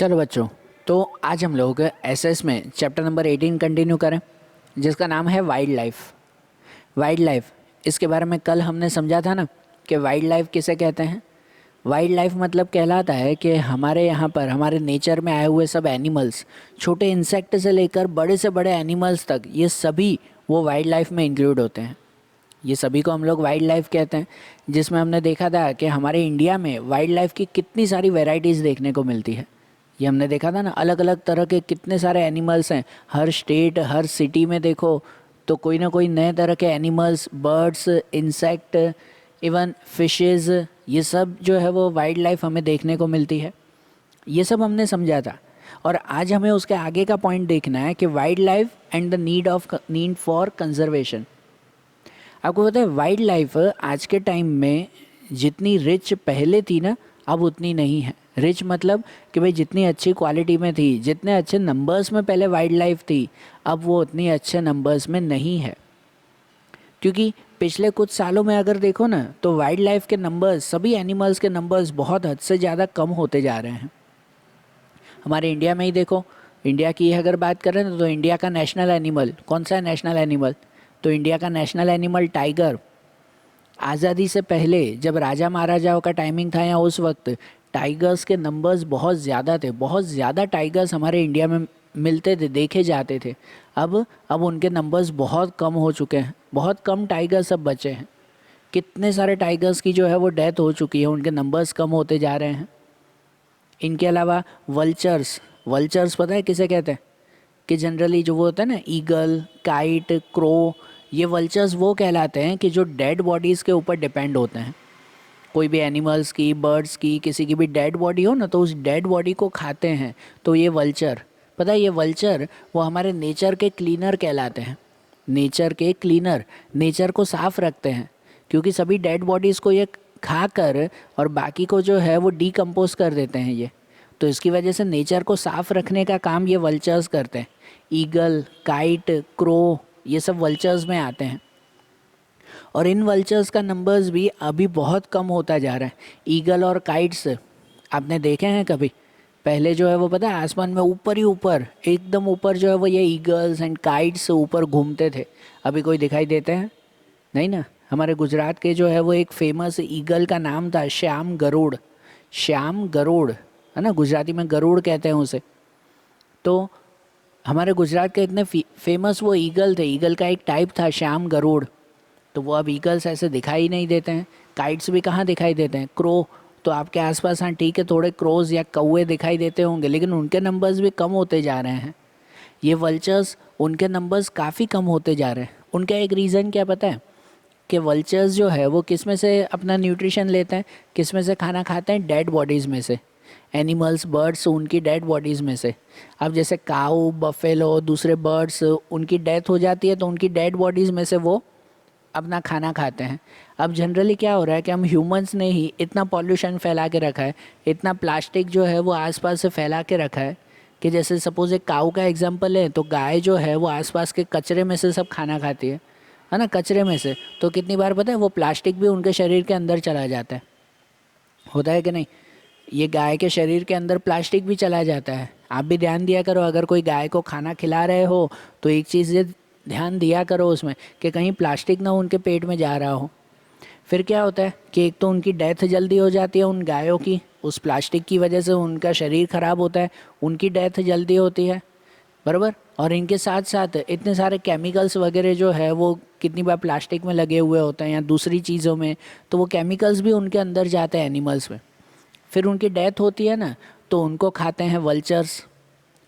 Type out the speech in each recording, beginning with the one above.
चलो बच्चों, तो आज हम लोग एसएस में चैप्टर नंबर 18 कंटिन्यू करें, जिसका नाम है वाइल्ड लाइफ। वाइल्ड लाइफ, इसके बारे में कल हमने समझा था ना कि वाइल्ड लाइफ किसे कहते हैं। वाइल्ड लाइफ मतलब कहलाता है कि हमारे यहाँ पर हमारे नेचर में आए हुए सब एनिमल्स, छोटे इंसेक्ट से लेकर बड़े से बड़े एनिमल्स तक, ये सभी वो वाइल्ड लाइफ में इंक्लूड होते हैं। ये सभी को हम लोग वाइल्ड लाइफ कहते हैं, जिसमें हमने देखा था कि हमारे इंडिया में वाइल्ड लाइफ की कितनी सारी वेराइटीज़ देखने को मिलती है। ये हमने देखा था ना, अलग अलग तरह के कितने सारे एनिमल्स हैं। हर स्टेट, हर सिटी में देखो तो कोई ना कोई नए तरह के animals, birds, insect, even fishes, ये सब जो है वो वाइल्ड लाइफ हमें देखने को मिलती है। ये सब हमने समझा था, और आज हमें उसके आगे का पॉइंट देखना है कि wild life and the need for conservation. आपको पता है वाइल्ड लाइफ आज के टाइम में जितनी रिच पहले थी ना, अब उतनी नहीं है। रिच मतलब कि भाई जितनी अच्छी क्वालिटी में थी, जितने अच्छे नंबर्स में पहले वाइल्ड लाइफ थी, अब वो उतनी अच्छे नंबर्स में नहीं है। क्योंकि पिछले कुछ सालों में अगर देखो ना, तो वाइल्ड लाइफ के नंबर्स, सभी एनिमल्स के नंबर्स बहुत हद से ज़्यादा कम होते जा रहे हैं। हमारे इंडिया में ही देखो, इंडिया की अगर बात करें ना, तो इंडिया का नेशनल एनिमल कौन सा है? नेशनल एनिमल तो इंडिया का नेशनल एनिमल टाइगर। आज़ादी से पहले जब राजा महाराजाओं का टाइमिंग था, या उस वक्त टाइगर्स के नंबर्स बहुत ज़्यादा थे, बहुत ज़्यादा टाइगर्स हमारे इंडिया में मिलते थे, देखे जाते थे। अब उनके नंबर्स बहुत कम हो चुके हैं, बहुत कम टाइगर्स अब बचे हैं। कितने सारे टाइगर्स की जो है वो डेथ हो चुकी है, उनके नंबर्स कम होते जा रहे हैं। इनके अलावा वल्चर्स, वल्चर्स पता है किसे कहते हैं? कि जनरली जो वो होता है ना, ईगल, काइट, क्रो, ये वल्चर्स वो कहलाते हैं कि जो डेड बॉडीज़ के ऊपर डिपेंड होते हैं। कोई भी एनिमल्स की, बर्ड्स की, किसी की भी डेड बॉडी हो ना, तो उस डेड बॉडी को खाते हैं। तो ये वल्चर, पता है ये वल्चर वो हमारे नेचर के क्लीनर कहलाते हैं। नेचर के क्लीनर, नेचर को साफ रखते हैं, क्योंकि सभी डेड बॉडीज़ को ये खाकर और बाकी को जो है वो डीकम्पोज कर देते हैं ये। तो इसकी वजह से नेचर को साफ रखने का काम ये वल्चर्स करते हैं। ईगल, काइट, क्रो, ये सब वल्चर्स में आते हैं। और इन वल्चर्स का नंबर्स भी अभी बहुत कम होता जा रहा है। ईगल और काइट्स आपने देखे हैं कभी? पहले जो है वो पता है आसमान में ऊपर ही ऊपर, एकदम ऊपर जो है वो ये ईगल्स एंड काइट्स ऊपर घूमते थे। अभी कोई दिखाई देते हैं? नहीं ना। हमारे गुजरात के जो है वो एक फेमस ईगल का नाम था श्याम गरुड़। श्याम गरुड़ है ना, गुजराती में गरुड़ कहते हैं उसे। तो हमारे गुजरात के इतने फेमस वो ईगल थे, ईगल का एक टाइप था श्याम गरुड़। तो वो अब ईगल्स ऐसे दिखाई नहीं देते हैं। काइट्स भी कहाँ दिखाई देते हैं? क्रो तो आपके आसपास, हाँ ठीक है, थोड़े क्रोज या कौवे दिखाई देते होंगे, लेकिन उनके नंबर्स भी कम होते जा रहे हैं। ये वल्चर्स, उनके नंबर्स काफ़ी कम होते जा रहे हैं। उनका एक रीज़न क्या पता है? कि वल्चर्स जो है वो किस में से अपना न्यूट्रिशन लेते हैं, किस में से खाना खाते हैं? डेड बॉडीज़ में से। एनिमल्स, बर्ड्स, उनकी डेड बॉडीज़ में से। अब जैसे काऊ, बफेलो, दूसरे बर्ड्स, उनकी डेथ हो जाती है तो उनकी डेड बॉडीज़ में से वो अपना खाना खाते हैं। अब जनरली क्या हो रहा है कि हम ह्यूमंस ने ही इतना पॉल्यूशन फैला के रखा है, इतना प्लास्टिक जो है वो आसपास से फैला के रखा है कि जैसे सपोज़ एक काऊ का एग्जांपल है, तो गाय जो है वो आसपास के कचरे में से सब खाना खाती है ना, कचरे में से। तो कितनी बार पता है वो प्लास्टिक भी उनके शरीर के अंदर चला जाता है, होता है कि नहीं? ये गाय के शरीर के अंदर प्लास्टिक भी चला जाता है। आप भी ध्यान दिया करो, अगर कोई गाय को खाना खिला रहे हो तो एक चीज़ ये ध्यान दिया करो उसमें कि कहीं प्लास्टिक ना उनके पेट में जा रहा हो। फिर क्या होता है कि एक तो उनकी डेथ जल्दी हो जाती है उन गायों की, उस प्लास्टिक की वजह से उनका शरीर ख़राब होता है, उनकी डेथ जल्दी होती है, बराबर। और इनके साथ साथ इतने सारे केमिकल्स वगैरह जो है वो कितनी बार प्लास्टिक में लगे हुए होते हैं या दूसरी चीज़ों में, तो वो केमिकल्स भी उनके अंदर जाते हैं एनिमल्स में। फिर उनकी डेथ होती है ना, तो उनको खाते हैं वल्चर्स।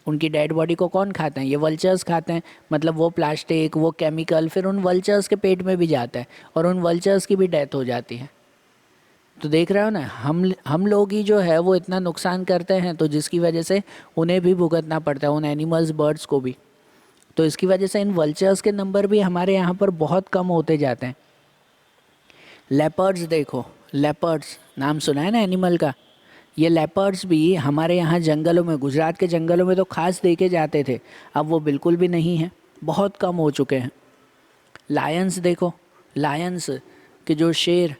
उनकी डेड बॉडी को कौन खाते हैं? ये वल्चर्स खाते हैं। मतलब वो प्लास्टिक, वो केमिकल फिर उन वल्चर्स के पेट में भी जाता है और उन वल्चर्स की भी डेथ हो जाती है। तो देख रहे हो ना, हम लोग ही जो है वो इतना नुकसान करते हैं, तो जिसकी वजह से उन्हें भी भुगतना पड़ता है, उन एनिमल्स, बर्ड्स को भी। तो इसकी वजह से इन वल्चर्स के नंबर भी हमारे यहाँ पर बहुत कम होते जाते हैं। लेपर्ड्स देखो, लेपर्ड्स नाम सुना है ना एनिमल का? ये लेपर्ड्स भी हमारे यहाँ जंगलों में, गुजरात के जंगलों में तो खास देखे जाते थे, अब वो बिल्कुल भी नहीं हैं, बहुत कम हो चुके हैं। लायंस देखो, लायंस के जो शेर,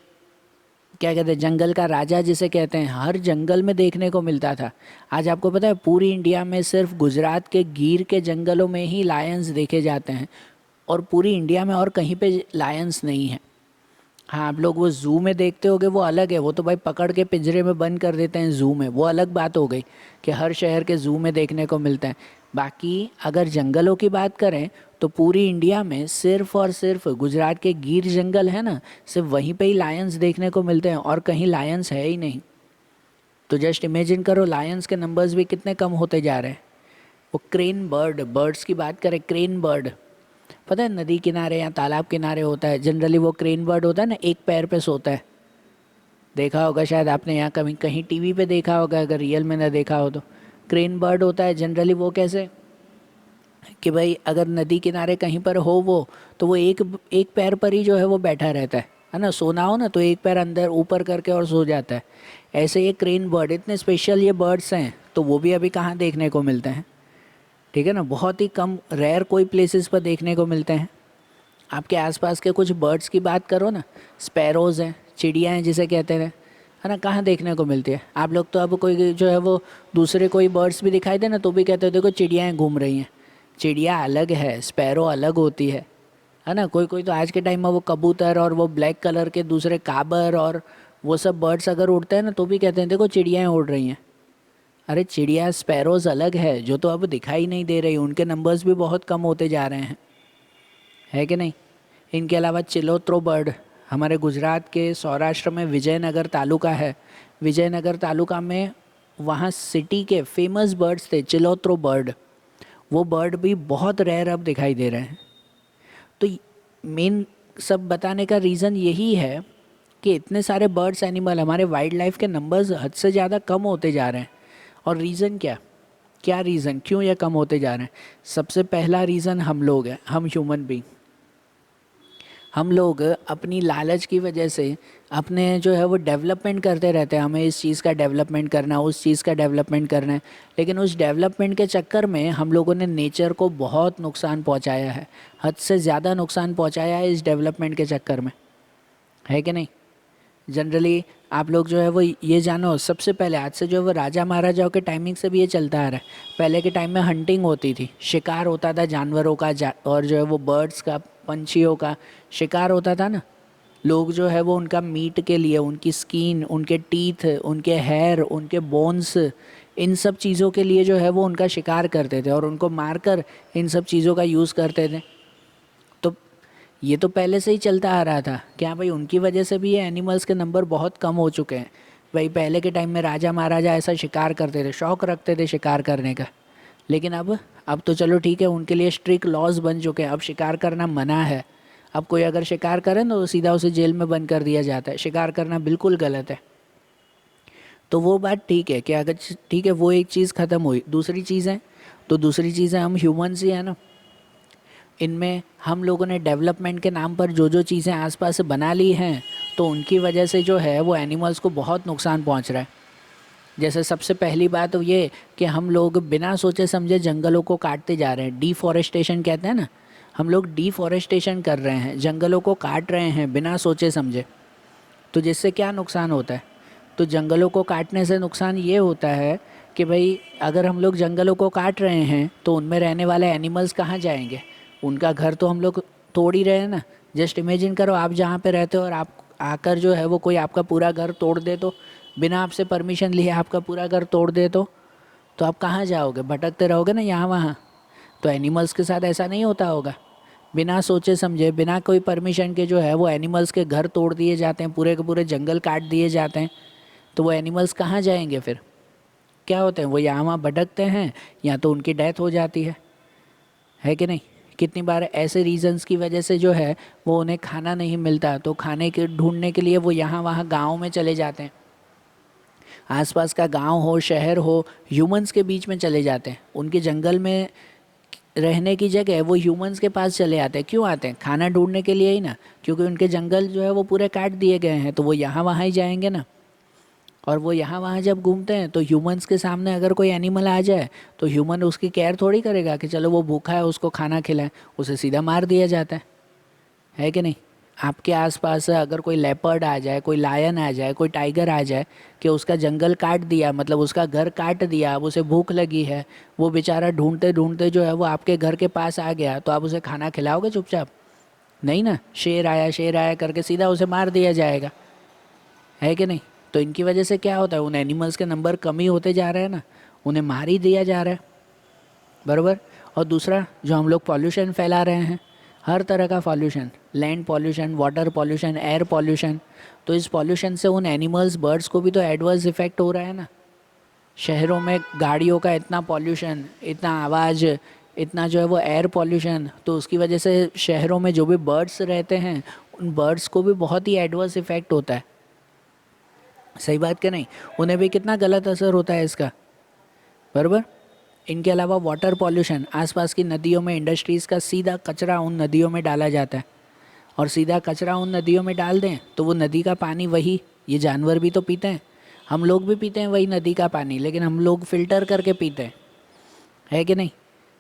क्या कहते हैं, जंगल का राजा जिसे कहते हैं, हर जंगल में देखने को मिलता था। आज आपको पता है पूरी इंडिया में सिर्फ गुजरात के गिर के जंगलों में ही लायंस देखे जाते हैं, और पूरी इंडिया में और कहीं पे लायंस नहीं है। हाँ, आप लोग वो ज़ू में देखते होगे, वो अलग है, वो तो भाई पकड़ के पिंजरे में बंद कर देते हैं ज़ू में, वो अलग बात हो गई कि हर शहर के ज़ू में देखने को मिलते हैं। बाकी अगर जंगलों की बात करें तो पूरी इंडिया में सिर्फ और सिर्फ गुजरात के गिर जंगल है ना, सिर्फ वहीं पे ही लायंस देखने को मिलते हैं, और कहीं लायंस है ही नहीं। तो जस्ट इमेजिन करो लायंस के नंबर्स भी कितने कम होते जा रहे हैं। वो क्रेन बर्ड, बर्ड्स की बात करें, क्रेन बर्ड पता है नदी किनारे या तालाब किनारे होता है जनरली, वो क्रेन बर्ड होता है ना, एक पैर पे सोता है। देखा होगा शायद आपने, यहाँ कभी कहीं टीवी पे देखा होगा, अगर रियल में ना देखा हो तो। क्रेन बर्ड होता है जनरली, वो कैसे कि भाई अगर नदी किनारे कहीं पर हो वो, तो वो एक एक पैर पर ही जो है वो बैठा रहता है ना, सोना हो ना तो एक पैर अंदर ऊपर करके और सो जाता है। ऐसे ये क्रेन बर्ड, इतने स्पेशल ये बर्ड्स हैं, तो वो भी अभी कहाँ देखने को मिलते हैं, ठीक है ना, बहुत ही कम, रेयर कोई प्लेसेस पर देखने को मिलते हैं। आपके आसपास के कुछ बर्ड्स की बात करो ना, स्पैरोज़ हैं, चिड़िया हैं जिसे कहते हैं, है ना, कहाँ देखने को मिलती है। आप लोग तो अब कोई जो है वो दूसरे कोई बर्ड्स भी दिखाई दे ना तो भी कहते हो देखो चिड़ियाएँ घूम रही हैं। चिड़िया अलग है, स्पैरो अलग होती है ना। कोई कोई तो आज के टाइम में वो कबूतर और वो ब्लैक कलर के दूसरे काबर और वो सब बर्ड्स अगर उड़ते हैं ना तो भी कहते हैं देखो चिड़ियाएँ उड़ रही हैं। अरे चिड़िया स्पैरोज़ अलग है जो तो अब दिखाई नहीं दे रही, उनके नंबर्स भी बहुत कम होते जा रहे हैं, है कि नहीं। इनके अलावा चिलोत्रो बर्ड, हमारे गुजरात के सौराष्ट्र में विजयनगर तालुका है, विजयनगर तालुका में वहाँ सिटी के फेमस बर्ड्स थे चिलोत्रो बर्ड, वो बर्ड भी बहुत रेयर अब दिखाई दे रहे हैं। तो मेन सब बताने का रीज़न यही है कि इतने सारे बर्ड्स एनिमल, हमारे वाइल्ड लाइफ के नंबर्स हद से ज़्यादा कम होते जा रहे हैं। और रीज़न क्या, क्या रीज़न, क्यों ये कम होते जा रहे हैं। सबसे पहला रीज़न हम लोग हैं, हम ह्यूमन बीइंग। हम लोग अपनी लालच की वजह से अपने जो है वो डेवलपमेंट करते रहते हैं, हमें इस चीज़ का डेवलपमेंट करना है, उस चीज़ का डेवलपमेंट करना है, लेकिन उस डेवलपमेंट के चक्कर में हम लोगों ने नेचर को बहुत नुकसान पहुंचाया है, हद से ज़्यादा नुकसान पहुंचाया है इस डेवलपमेंट के चक्कर में, है कि नहीं। जनरली आप लोग जो है वो ये जानो, सबसे पहले आज से जो है वो राजा महाराजाओं के टाइमिंग से भी ये चलता आ रहा है। पहले के टाइम में हंटिंग होती थी, शिकार होता था जानवरों का और जो है वो बर्ड्स का, पंछियों का शिकार होता था ना। लोग जो है वो उनका मीट के लिए, उनकी स्किन, उनके टीथ, उनके हेयर, उनके बोन्स, इन सब चीज़ों के लिए जो है वो उनका शिकार करते थे और उनको मारकर इन सब चीज़ों का यूज़ करते थे। तो ये तो पहले से ही चलता आ रहा था क्या भाई, उनकी वजह से भी ये एनिमल्स के नंबर बहुत कम हो चुके हैं। भाई पहले के टाइम में राजा महाराजा ऐसा शिकार करते थे, शौक़ रखते थे शिकार करने का, लेकिन अब तो चलो ठीक है, उनके लिए स्ट्रिक्ट लॉज बन चुके हैं, अब शिकार करना मना है। अब कोई अगर शिकार करे तो सीधा उसे जेल में बंद कर दिया जाता है, शिकार करना बिल्कुल गलत है। तो वो बात ठीक है कि अगर ठीक है वो एक चीज़ ख़त्म हुई, दूसरी चीज़ है, तो दूसरी चीज़ है हम ह्यूमंस ही है ना। इनमें हम लोगों ने डेवलपमेंट के नाम पर जो जो चीज़ें आसपास से बना ली हैं, तो उनकी वजह से जो है वो एनिमल्स को बहुत नुकसान पहुंच रहा है। जैसे सबसे पहली बात तो ये कि हम लोग बिना सोचे समझे जंगलों को काटते जा रहे हैं, डिफॉरेस्टेशन कहते हैं ना, हम लोग डिफॉरेस्टेशन कर रहे हैं, जंगलों को काट रहे हैं बिना सोचे समझे। तो जिससे क्या नुकसान होता है, तो जंगलों को काटने से नुकसान ये होता है कि भाई अगर हम लोग जंगलों को काट रहे हैं तो उनमें रहने वाले एनिमल्स कहाँ जाएंगे, उनका घर तो हम लोग तोड़ ही रहे हैं ना। जस्ट इमेजिन करो आप जहाँ पे रहते हो और आप आकर जो है वो कोई आपका पूरा घर तोड़ दे, तो बिना आपसे परमिशन लिए आपका पूरा घर तोड़ दे तो आप कहाँ जाओगे, भटकते रहोगे ना यहाँ वहाँ। तो एनिमल्स के साथ ऐसा नहीं होता होगा, बिना सोचे समझे, बिना कोई परमिशन के जो है वो एनिमल्स के घर तोड़ दिए जाते हैं, पूरे के पूरे जंगल काट दिए जाते हैं। तो वो एनिमल्स कहाँ जाएंगे फिर, क्या होते हैं वो यहाँ वहाँ भटकते हैं, या तो उनकी डेथ हो जाती है कि नहीं। कितनी बार ऐसे रीजंस की वजह से जो है वो उन्हें खाना नहीं मिलता, तो खाने के ढूंढने के लिए वो यहाँ वहाँ गाँव में चले जाते हैं, आसपास का गांव हो शहर हो, ह्यूमंस के बीच में चले जाते हैं, उनके जंगल में रहने की जगह वो ह्यूमंस के पास चले आते हैं। क्यों आते हैं, खाना ढूंढने के लिए ही ना, क्योंकि उनके जंगल जो है वो पूरे काट दिए गए हैं, तो वो यहाँ वहाँ ही जाएंगे ना। और वो यहाँ वहाँ जब घूमते हैं तो ह्यूमंस के सामने अगर कोई एनिमल आ जाए तो ह्यूमन उसकी केयर थोड़ी करेगा कि चलो वो भूखा है उसको खाना खिलाएं, उसे सीधा मार दिया जाता है कि नहीं। आपके आसपास अगर कोई लेपर्ड आ जाए, कोई लायन आ जाए, कोई टाइगर आ जाए कि उसका जंगल काट दिया, मतलब उसका घर काट दिया, अब उसे भूख लगी है, वो बेचारा ढूंढते ढूंढते जो है वो आपके घर के पास आ गया, तो आप उसे खाना खिलाओगे चुपचाप? नहीं ना, शेर आया करके सीधा उसे मार दिया जाएगा, है कि नहीं? तो इनकी वजह से क्या होता है, उन एनिमल्स के नंबर कम ही होते जा रहे हैं ना, उन्हें मार ही दिया जा रहा है, बराबर। और दूसरा, जो हम लोग पॉल्यूशन फैला रहे हैं, हर तरह का pollution, land pollution, water pollution, air pollution, तो इस पॉल्यूशन से उन एनिमल्स, बर्ड्स को भी तो एडवर्स इफेक्ट हो रहा है ना। शहरों में गाड़ियों का इतना पॉल्यूशन, इतना आवाज़, इतना जो है वो एयर पॉल्यूशन, तो उसकी वजह से शहरों में जो भी बर्ड्स रहते हैं उन बर्ड्स को भी बहुत ही एडवर्स इफेक्ट होता है। सही बात कि नहीं? उन्हें भी कितना गलत असर होता है इसका, बराबर। इनके अलावा वाटर पॉल्यूशन, आसपास की नदियों में इंडस्ट्रीज़ का सीधा कचरा उन नदियों में डाला जाता है, और सीधा कचरा उन नदियों में डाल दें तो वो नदी का पानी, वही ये जानवर भी तो पीते हैं, हम लोग भी पीते हैं वही नदी का पानी, लेकिन हम लोग फ़िल्टर करके पीते हैं, है कि नहीं?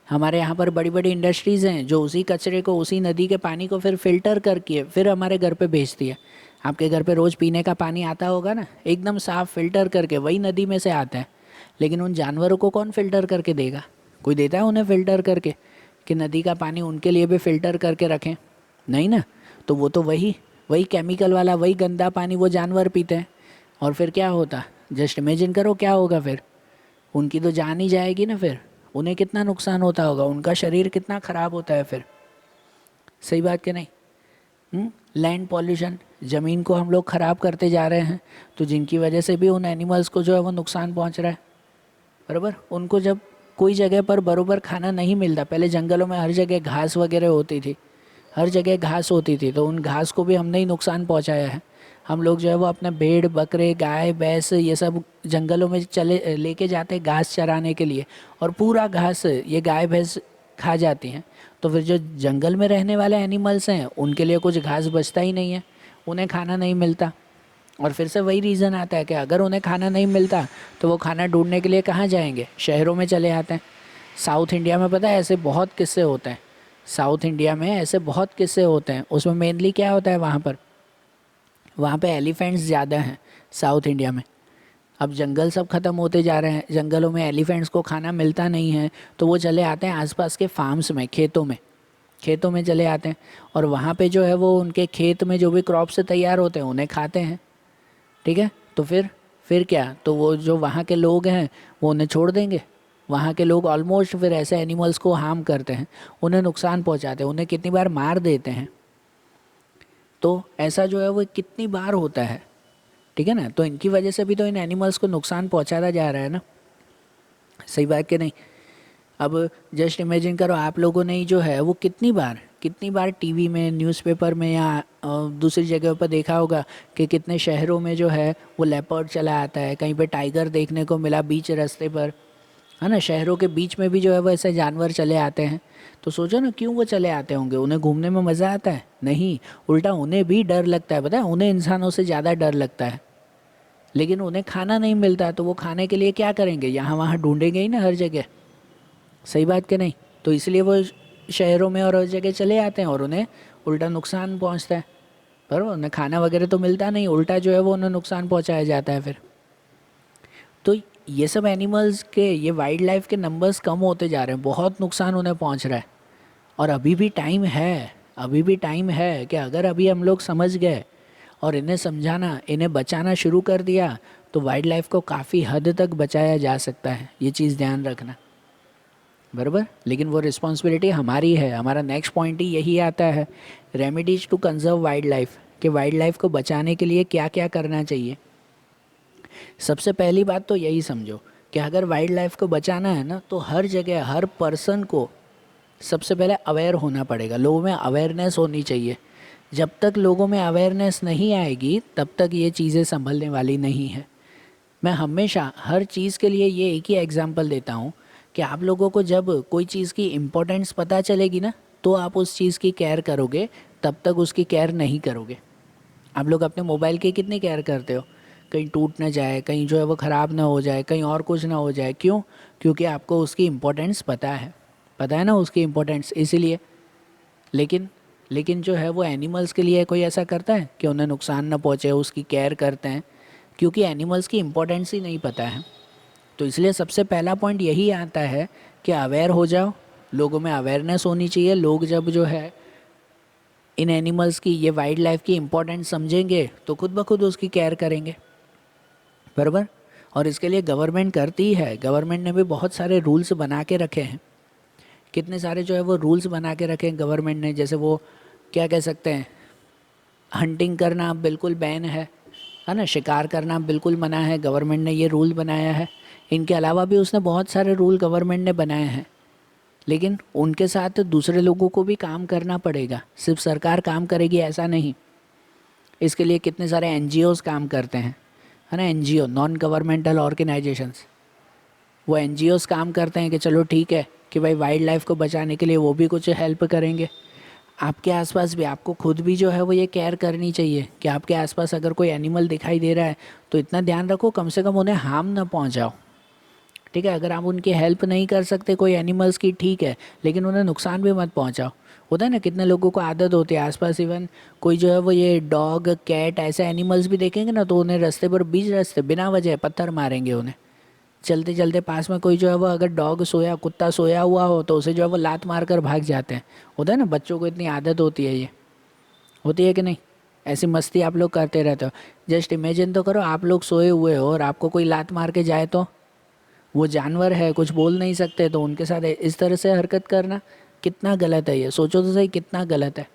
हमारे यहाँ पर बड़ी बड़ी इंडस्ट्रीज़ हैं जो उसी कचरे को, उसी नदी के पानी को फिर फ़िल्टर करके फिर हमारे घर पे भेजती है। आपके घर पे रोज़ पीने का पानी आता होगा ना, एकदम साफ़ फ़िल्टर करके वही नदी में से आता है, लेकिन उन जानवरों को कौन फ़िल्टर करके देगा? कोई देता है उन्हें फ़िल्टर करके कि नदी का पानी उनके लिए भी फ़िल्टर करके रखें? नहीं ना। तो वो तो वही वही केमिकल वाला, वही गंदा पानी वो जानवर पीते हैं, और फिर क्या होता, जस्ट इमेजिन करो क्या होगा फिर। उनकी तो जान ही जाएगी ना, फिर उन्हें कितना नुकसान होता होगा, उनका शरीर कितना ख़राब होता है फिर। सही बात कि नहीं? लैंड पॉल्यूशन, ज़मीन को हम लोग ख़राब करते जा रहे हैं, तो जिनकी वजह से भी उन एनिमल्स को जो है वो नुकसान पहुंच रहा है, बराबर। उनको जब कोई जगह पर बरोबर खाना नहीं मिलता, पहले जंगलों में हर जगह घास वगैरह होती थी, हर जगह घास होती थी, तो उन घास को भी हमने ही नुकसान पहुंचाया है। हम लोग जो है वो अपने भेड़ बकरे गाय भैंस ये सब जंगलों में चले लेके जाते हैं घास चराने के लिए, और पूरा घास ये गाय भैंस खा जाती हैं, तो फिर जो जंगल में रहने वाले एनिमल्स हैं उनके लिए कुछ घास बचता ही नहीं है, उन्हें खाना नहीं मिलता। और फिर से वही रीज़न आता है कि अगर उन्हें खाना नहीं मिलता तो वो खाना ढूंढने के लिए कहाँ जाएंगे? शहरों में चले आते हैं। साउथ इंडिया में पता है ऐसे बहुत किस्से होते हैं, साउथ इंडिया में ऐसे बहुत किस्से होते हैं। उसमें मेनली क्या होता है वहाँ पे एलिफेंट्स ज़्यादा हैं साउथ इंडिया में। अब जंगल सब ख़त्म होते जा रहे हैं, जंगलों में एलिफेंट्स को खाना मिलता नहीं है, तो वो चले आते हैं आसपास के फार्म्स में, खेतों में चले आते हैं, और वहाँ पे जो है वो उनके खेत में जो भी क्रॉप से तैयार होते हैं उन्हें खाते हैं, ठीक है। तो फिर क्या, तो वो जो वहाँ के लोग हैं वो उन्हें छोड़ देंगे? वहाँ के लोग ऑलमोस्ट फिर ऐसे एनिमल्स को हार्म करते हैं, उन्हें नुकसान पहुँचाते हैं, उन्हें कितनी बार मार देते हैं। तो ऐसा जो है वो कितनी बार होता है, ठीक है ना। तो इनकी वजह से भी तो इन एनिमल्स को नुकसान पहुँचाता जा रहा है ना। सही बात कि नहीं? अब जस्ट इमेजिन करो, आप लोगों ने ही जो है वो कितनी बार टीवी में, न्यूज़पेपर में या दूसरी जगह पर देखा होगा कि कितने शहरों में जो है वो लेपर्ड चला आता है, कहीं पे टाइगर देखने को मिला बीच रास्ते पर, है ना। शहरों के बीच में भी जो है वो ऐसे जानवर चले आते हैं। तो सोचो ना, क्यों वो चले आते होंगे? उन्हें घूमने में मज़ा आता है? नहीं, उल्टा उन्हें भी डर लगता है, पता है, उन्हें इंसानों से ज़्यादा डर लगता है। लेकिन उन्हें खाना नहीं मिलता, तो वो खाने के लिए क्या करेंगे? यहाँ वहाँ ढूंढेंगे ही ना हर जगह। सही बात कि नहीं? तो इसलिए वो शहरों में और हर जगह चले आते हैं, और उन्हें उल्टा नुकसान पहुंचता है। पर उन्हें खाना वगैरह तो मिलता नहीं, उल्टा जो है वो उन्हें नुकसान पहुंचाया जाता है फिर। तो ये सब एनिमल्स के, ये वाइल्ड लाइफ के नंबर्स कम होते जा रहे हैं, बहुत नुकसान उन्हें पहुंच रहा है। और अभी भी टाइम है कि अगर अभी हम लोग समझ गए और इन्हें समझाना, इन्हें बचाना शुरू कर दिया, तो वाइल्ड लाइफ को काफ़ी हद तक बचाया जा सकता है। ये चीज़ ध्यान रखना, बराबर। लेकिन वो रिस्पॉन्सिबिलिटी हमारी है। हमारा नेक्स्ट पॉइंट ही यही आता है, remedies to conserve wildlife, कि वाइल्ड लाइफ को बचाने के लिए क्या क्या करना चाहिए। सबसे पहली बात तो यही समझो कि अगर वाइल्ड लाइफ को बचाना है ना, तो हर जगह हर पर्सन को सबसे पहले अवेयर होना पड़ेगा, लोगों में अवेयरनेस होनी चाहिए। जब तक लोगों में अवेयरनेस नहीं आएगी तब तक ये चीज़ें संभलने वाली नहीं है। मैं हमेशा हर चीज़ के लिए ये एक ही एग्जांपल देता हूँ कि आप लोगों को जब कोई चीज़ की इम्पोर्टेंस पता चलेगी ना, तो आप उस चीज़ की केयर करोगे, तब तक उसकी केयर नहीं करोगे। आप लोग अपने मोबाइल की कितनी केयर करते हो? कहीं टूट ना जाए, कहीं जो है वो ख़राब ना हो जाए, कहीं और कुछ ना हो जाए। क्यों? क्योंकि आपको उसकी इम्पोर्टेंस पता है ना उसकी इम्पोर्टेंस, इसीलिए। लेकिन लेकिन जो है वो एनिमल्स के लिए कोई ऐसा करता है कि उन्हें नुकसान ना पहुँचे, उसकी केयर करते हैं, क्योंकि एनिमल्स की इम्पोर्टेंस ही नहीं पता है। तो इसलिए सबसे पहला पॉइंट यही आता है कि अवेयर हो जाओ, लोगों में अवेयरनेस होनी चाहिए। लोग जब जो है इन एनिमल्स की, ये वाइल्ड लाइफ की इम्पोर्टेंस समझेंगे तो खुद ब खुद उसकी केयर करेंगे, बराबर। और इसके लिए गवर्नमेंट करती ही है। गवर्नमेंट ने भी बहुत सारे रूल्स बना के रखे हैं, कितने सारे जो है वो रूल्स बना के रखे हैं गवर्नमेंट ने। जैसे वो क्या कह सकते हैं, हंटिंग करना अब बिल्कुल बैन है ना, शिकार करना बिल्कुल मना है, गवर्नमेंट ने ये रूल बनाया है। इनके अलावा भी उसने बहुत सारे रूल गवर्नमेंट ने बनाए हैं, लेकिन उनके साथ दूसरे लोगों को भी काम करना पड़ेगा, सिर्फ सरकार काम करेगी ऐसा नहीं। इसके लिए कितने सारे एनजीओज़ काम करते हैं, है ना, एनजीओ, नॉन गवर्नमेंटल ऑर्गेनाइजेशंस। वो एनजीओज़ काम करते हैं कि चलो ठीक है कि भाई वाइल्ड लाइफ को बचाने के लिए वो भी कुछ हेल्प करेंगे। आपके आसपास भी, आपको खुद भी जो है वो ये केयर करनी चाहिए कि आपके आसपास अगर कोई एनिमल दिखाई दे रहा है तो इतना ध्यान रखो कम से कम उन्हें हार्म ना पहुंचाओ, ठीक है। अगर आप उनकी हेल्प नहीं कर सकते कोई एनिमल्स की, ठीक है, लेकिन उन्हें नुकसान भी मत पहुंचाओ। होता है ना, कितने लोगों को आदत होती है आसपास, इवन कोई जो है वो ये डॉग, कैट, ऐसे एनिमल्स भी देखेंगे ना तो उन्हें रास्ते पर, बीच रास्ते, बिना वजह पत्थर मारेंगे उन्हें। चलते चलते पास में कोई जो है वो अगर डॉग सोया, कुत्ता सोया हुआ हो तो उसे जो है वो लात मार कर भाग जाते हैं। होता है ना, बच्चों को इतनी आदत होती है, ये होती है कि नहीं, ऐसी मस्ती आप लोग करते रहते हो। जस्ट इमेजिन तो करो, आप लोग सोए हुए हो और आपको कोई लात मार के जाए तो, वो जानवर है, कुछ बोल नहीं सकते, तो उनके साथ इस तरह से हरकत करना कितना गलत है, ये सोचो तो सही कितना गलत है,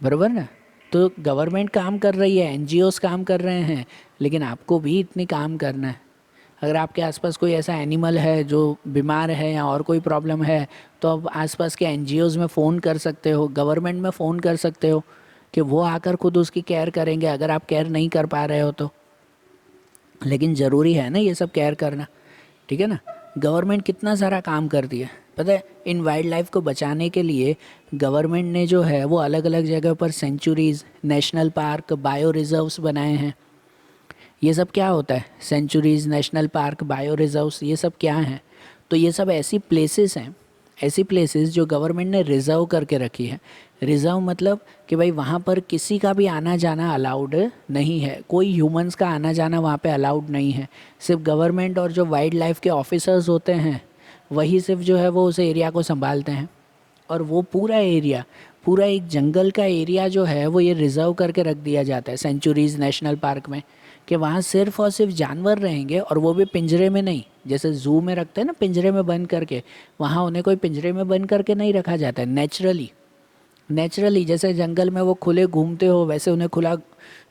बराबर ना। तो गवर्नमेंट काम कर रही है, एनजीओस काम कर रहे हैं, लेकिन आपको भी इतनी काम करना है। अगर आपके आसपास कोई ऐसा एनिमल है जो बीमार है या और कोई प्रॉब्लम है, तो आप आसपास के एनजीओज़ में फ़ोन कर सकते हो, गवर्नमेंट में फ़ोन कर सकते हो कि वो आकर खुद उसकी केयर करेंगे, अगर आप केयर नहीं कर पा रहे हो तो। लेकिन ज़रूरी है ना ये सब केयर करना, ठीक है ना। गवर्नमेंट कितना सारा काम करती है पता है। इन वाइल्ड लाइफ को बचाने के लिए गवर्नमेंट ने जो है वो अलग अलग जगह पर centuries, national park, bio reserves बनाए हैं। ये सब क्या होता है, centuries, national park, bio reserves, ये सब क्या हैं? तो ये सब ऐसी प्लेसेस हैं, ऐसी प्लेसेस जो गवर्नमेंट ने रिज़र्व करके रखी है। रिज़र्व मतलब कि भाई वहाँ पर किसी का भी आना जाना अलाउड नहीं है, कोई ह्यूमंस का आना जाना वहाँ पे अलाउड नहीं है। सिर्फ गवर्नमेंट और जो वाइल्ड लाइफ के ऑफिसर्स होते हैं वही सिर्फ जो है वो उस एरिया को संभालते हैं। और वो पूरा एरिया, पूरा एक जंगल का एरिया जो है वो ये रिज़र्व करके रख दिया जाता है सेंचुरीज़, नेशनल पार्क में, कि वहाँ सिर्फ और सिर्फ जानवर रहेंगे, और वो भी पिंजरे में नहीं। जैसे ज़ू में रखते हैं ना पिंजरे में बंद करके, वहाँ उन्हें कोई पिंजरे में बंद करके नहीं रखा जाता है। नेचुरली, नेचुरली जैसे जंगल में वो खुले घूमते हो वैसे उन्हें खुला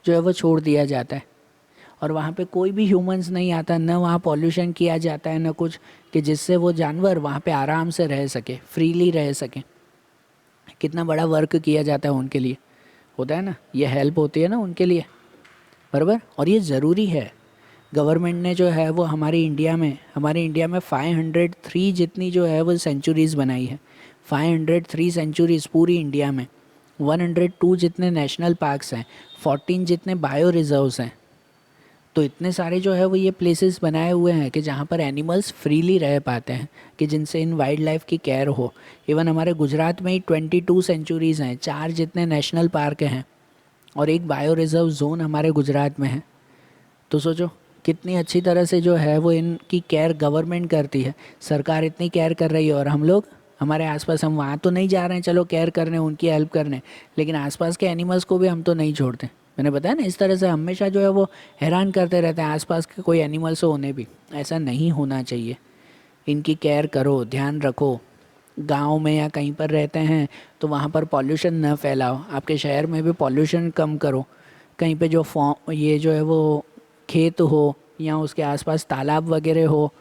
जो है वो छोड़ दिया जाता है। और वहाँ पे कोई भी ह्यूमंस नहीं आता, न वहाँ पॉल्यूशन किया जाता है, न कुछ, कि जिससे वो जानवर वहाँ पे आराम से रह सके, फ्रीली रह सके। कितना बड़ा वर्क किया जाता है उनके लिए, होता है ना, ये हेल्प होती है ना उनके लिए, बराबर। और ये ज़रूरी है। गवर्नमेंट ने जो है वो हमारे इंडिया में 503 जितनी जो है वो सेंचुरीज़ बनाई है। 503 सेंचुरीज़ पूरी इंडिया में, 102 जितने नेशनल पार्क्स हैं, 14 जितने बायो रिजर्व्स हैं। तो इतने सारे जो है वो ये प्लेसेस बनाए हुए हैं कि जहाँ पर एनिमल्स फ्रीली रह पाते हैं, कि जिनसे इन वाइल्ड लाइफ की केयर हो। इवन हमारे गुजरात में ही 22 सेंचुरीज़ हैं, 4 जितने नेशनल पार्क हैं और एक बायो रिजर्व जोन हमारे गुजरात में है। तो सोचो कितनी अच्छी तरह से जो है वो इनकी केयर गवर्नमेंट करती है, सरकार इतनी केयर कर रही है, और हम लोग, हमारे आसपास, हम वहाँ तो नहीं जा रहे हैं चलो केयर करने, उनकी हेल्प करने, लेकिन आसपास के एनिमल्स को भी हम तो नहीं छोड़ते। मैंने बताया ना, इस तरह से हमेशा जो है वो हैरान करते रहते हैं आसपास के कोई एनिमल्स हो, उन्हें भी। ऐसा नहीं होना चाहिए। इनकी केयर करो, ध्यान रखो। गांव में या कहीं पर रहते हैं तो वहाँ पर पॉल्यूशन न फैलाओ, आपके शहर में भी पॉल्यूशन कम करो। कहीं पे जो ये जो है वो खेत हो या उसके आसपास तालाब वगैरह हो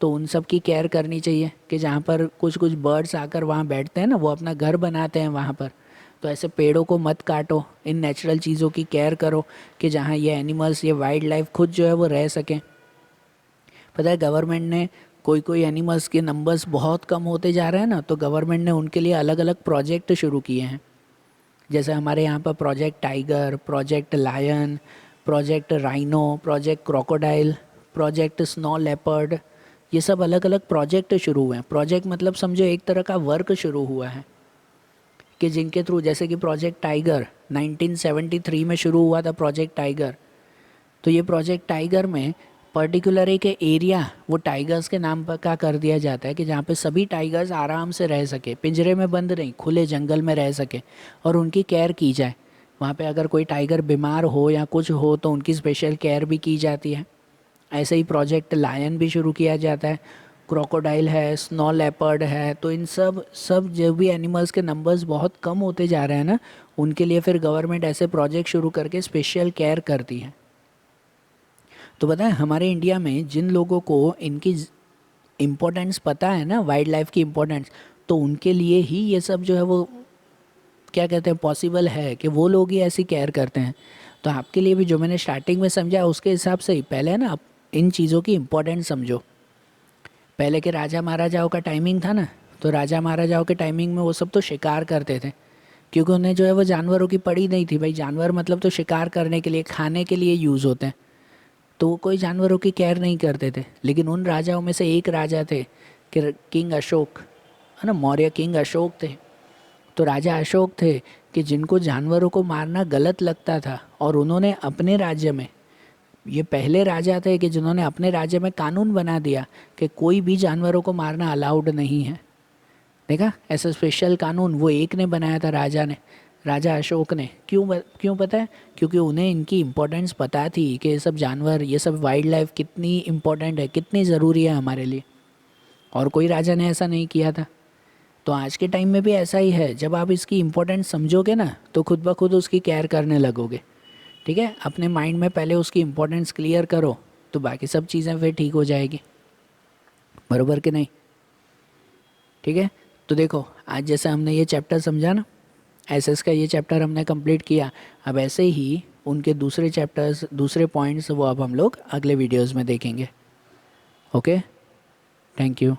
तो उन सब की केयर करनी चाहिए, कि जहाँ पर कुछ कुछ बर्ड्स आकर वहाँ बैठते हैं ना, वो अपना घर बनाते हैं वहाँ पर। तो ऐसे पेड़ों को मत काटो, इन नेचुरल चीज़ों की केयर करो कि जहाँ ये एनिमल्स, ये वाइल्ड लाइफ खुद जो है वो रह सकें। पता है गवर्नमेंट ने, कोई कोई एनिमल्स के नंबर्स बहुत कम होते जा रहे हैं ना, तो गवर्नमेंट ने उनके लिए अलग अलग प्रोजेक्ट शुरू किए हैं। जैसे हमारे यहाँ पर project tiger, project lion, project rhino, project crocodile, project snow leopard, ये सब अलग अलग प्रोजेक्ट शुरू हुए हैं। प्रोजेक्ट मतलब समझो एक तरह का वर्क शुरू हुआ है कि जिनके थ्रू, जैसे कि प्रोजेक्ट टाइगर 1973 में शुरू हुआ था प्रोजेक्ट टाइगर। तो ये प्रोजेक्ट टाइगर में पर्टिकुलर एक एरिया वो टाइगर्स के नाम पर का कर दिया जाता है कि जहाँ पे सभी टाइगर्स आराम से रह सके, पिंजरे में बंद नहीं, खुले जंगल में रह सके और उनकी केयर की जाए। वहाँ पे अगर कोई टाइगर बीमार हो या कुछ हो तो उनकी स्पेशल केयर भी की जाती है। ऐसे ही प्रोजेक्ट लायन भी शुरू किया जाता है, क्रोकोडाइल है, स्नो लेपर्ड है। तो इन सब जो भी एनिमल्स के नंबर्स बहुत कम होते जा रहे हैं ना, उनके लिए फिर गवर्नमेंट ऐसे प्रोजेक्ट शुरू करके स्पेशल केयर करती है। तो पता है हमारे इंडिया में जिन लोगों को इनकी इम्पोर्टेंस पता है ना, वाइल्ड लाइफ की इम्पोर्टेंस, तो उनके लिए ही ये सब जो है वो क्या कहते हैं पॉसिबल है कि वो लोग ही ऐसी केयर करते हैं। तो आपके लिए भी जो मैंने स्टार्टिंग में समझा उसके हिसाब से ही पहले ना आप इन चीज़ों की इम्पोर्टेंस समझो। पहले के राजा महाराजाओं का टाइमिंग था ना, तो राजा महाराजाओं के टाइमिंग में वो सब तो शिकार करते थे, क्योंकि उन्हें जो है वो जानवरों की पड़ी नहीं थी। भाई जानवर मतलब तो शिकार करने के लिए, खाने के लिए यूज़ होते हैं, तो वो कोई जानवरों की केयर नहीं करते थे। लेकिन उन राजाओं में से एक राजा थे कि किंग अशोक, है ना, मौर्य किंग अशोक थे। तो राजा अशोक थे कि जिनको जानवरों को मारना गलत लगता था, और उन्होंने अपने राज्य में, ये पहले राजा थे कि जिन्होंने अपने राज्य में कानून बना दिया कि कोई भी जानवरों को मारना अलाउड नहीं है। देखा, ऐसा स्पेशल कानून वो एक ने बनाया था, राजा ने, राजा अशोक ने। क्यों पता है? क्योंकि उन्हें इनकी इम्पोर्टेंस पता थी कि ये सब जानवर, ये सब वाइल्ड लाइफ कितनी इम्पोर्टेंट है, कितनी ज़रूरी है हमारे लिए। और कोई राजा ने ऐसा नहीं किया था। तो आज के टाइम में भी ऐसा ही है, जब आप इसकी इम्पोर्टेंस समझोगे ना तो खुद ब खुद उसकी केयर करने लगोगे। ठीक है, अपने माइंड में पहले उसकी इम्पोर्टेंस क्लियर करो, तो बाकी सब चीज़ें फिर ठीक हो जाएगी। बरोबर कि नहीं? ठीक है, तो देखो आज जैसे हमने ये चैप्टर समझा ना, एसएस का ये चैप्टर हमने कंप्लीट किया। अब ऐसे ही उनके दूसरे चैप्टर्स, दूसरे पॉइंट्स वो अब हम लोग अगले वीडियोज़ में देखेंगे। Okay, thank you.